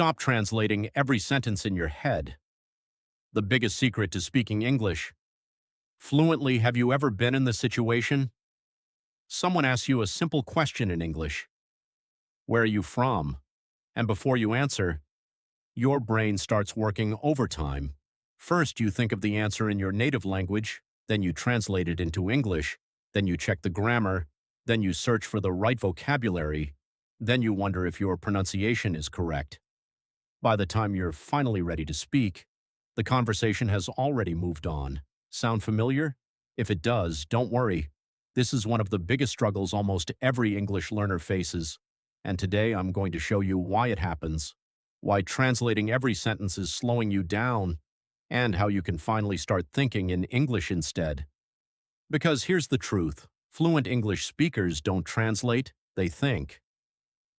Stop translating every sentence in your head. The biggest secret to speaking English. Fluently, have you ever been in this situation? Someone asks you a simple question in English. Where are you from? And before you answer, your brain starts working overtime. First, you think of the answer in your native language, then you translate it into English, then you check the grammar, then you search for the right vocabulary, then you wonder if your pronunciation is correct. By the time you're finally ready to speak, the conversation has already moved on. Sound familiar? If it does, don't worry. This is one of the biggest struggles almost every English learner faces, and today I'm going to show you why it happens, why translating every sentence is slowing you down, and how you can finally start thinking in English instead. Because here's the truth, fluent English speakers don't translate, they think.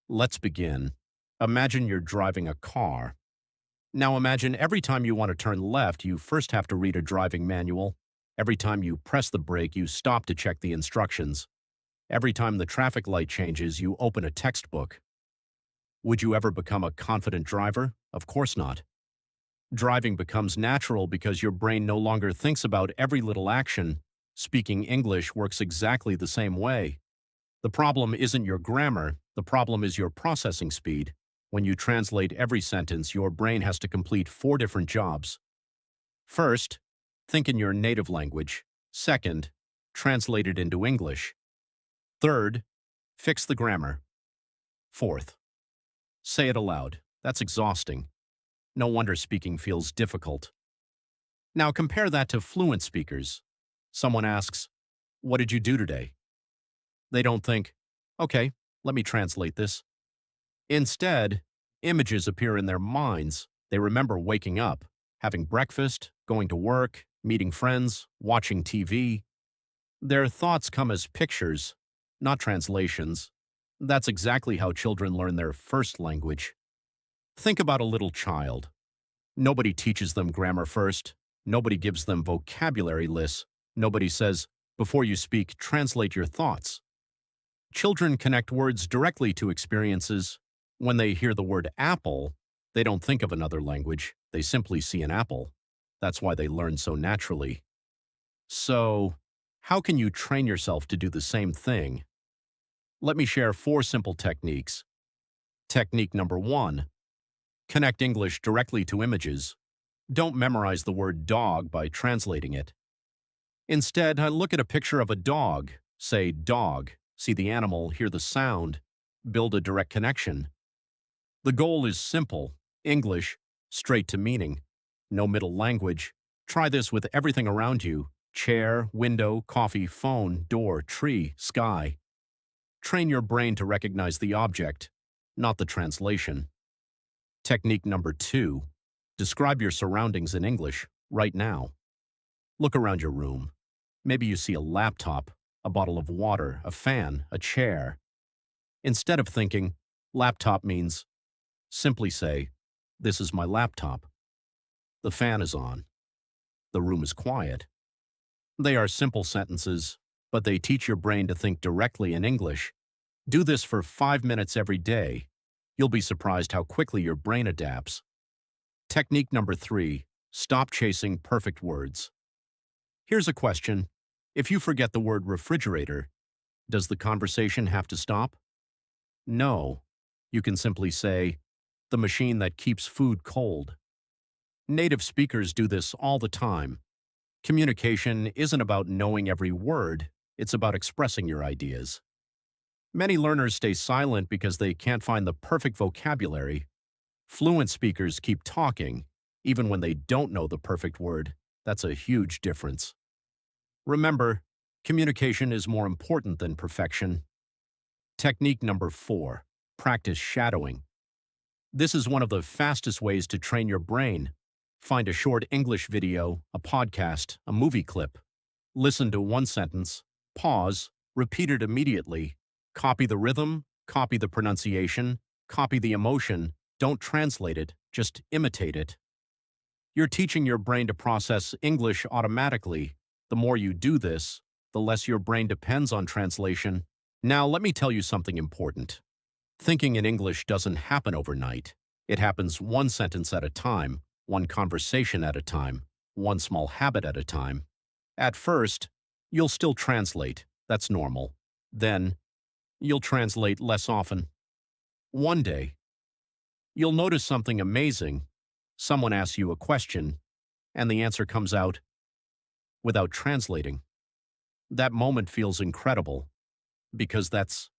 Let's begin. Imagine you're driving a car. Now imagine every time you want to turn left, you first have to read a driving manual. Every time you press the brake, you stop to check the instructions. Every time the traffic light changes, you open a textbook. Would you ever become a confident driver? Of course not. Driving becomes natural because your brain no longer thinks about every little action. Speaking English works exactly the same way. The problem isn't your grammar, the problem is your processing speed. When you translate every sentence, your brain has to complete 4 different jobs. First, think in your native language. Second, translate it into English. Third, fix the grammar. Fourth, say it aloud. That's exhausting. No wonder speaking feels difficult. Now compare that to fluent speakers. Someone asks, "What did you do today?" They don't think, "Okay, let me translate this." Instead, images appear in their minds. They remember waking up, having breakfast, going to work, meeting friends, watching TV. Their thoughts come as pictures, not translations. That's exactly how children learn their first language. Think about a little child. Nobody teaches them grammar first. Nobody gives them vocabulary lists. Nobody says, "Before you speak, translate your thoughts." Children connect words directly to experiences. When they hear the word apple, they don't think of another language. They simply see an apple. That's why they learn so naturally. So, how can you train yourself to do the same thing? Let me share 4 simple techniques. Technique number 1. Connect English directly to images. Don't memorize the word dog by translating it. Instead, look at a picture of a dog. Say dog, see the animal, hear the sound, build a direct connection. The goal is simple. English, straight to meaning. No middle language. Try this with everything around you. Chair, window, coffee, phone, door, tree, sky. Train your brain to recognize the object, not the translation. Technique number 2. Describe your surroundings in English right now. Look around your room. Maybe you see a laptop, a bottle of water, a fan, a chair. Instead of thinking, laptop means, simply say, "This is my laptop." The fan is on. The room is quiet. They are simple sentences, but they teach your brain to think directly in English. Do this for 5 minutes every day. You'll be surprised how quickly your brain adapts. Technique number 3. Stop chasing perfect words. Here's a question. If you forget the word refrigerator, does the conversation have to stop? No. You can simply say, "The machine that keeps food cold." Native speakers do this all the time. Communication isn't about knowing every word, it's about expressing your ideas. Many learners stay silent because they can't find the perfect vocabulary. Fluent speakers keep talking, even when they don't know the perfect word. That's a huge difference. Remember, communication is more important than perfection. Technique number 4. Practice shadowing. This is one of the fastest ways to train your brain. Find a short English video, a podcast, a movie clip. Listen to one sentence, pause, repeat it immediately. Copy the rhythm, copy the pronunciation, copy the emotion. Don't translate it, just imitate it. You're teaching your brain to process English automatically. The more you do this, the less your brain depends on translation. Now, let me tell you something important. Thinking in English doesn't happen overnight. It happens one sentence at a time, one conversation at a time, one small habit at a time. At first, you'll still translate. That's normal. Then, you'll translate less often. One day, you'll notice something amazing. Someone asks you a question, and the answer comes out without translating. That moment feels incredible because that's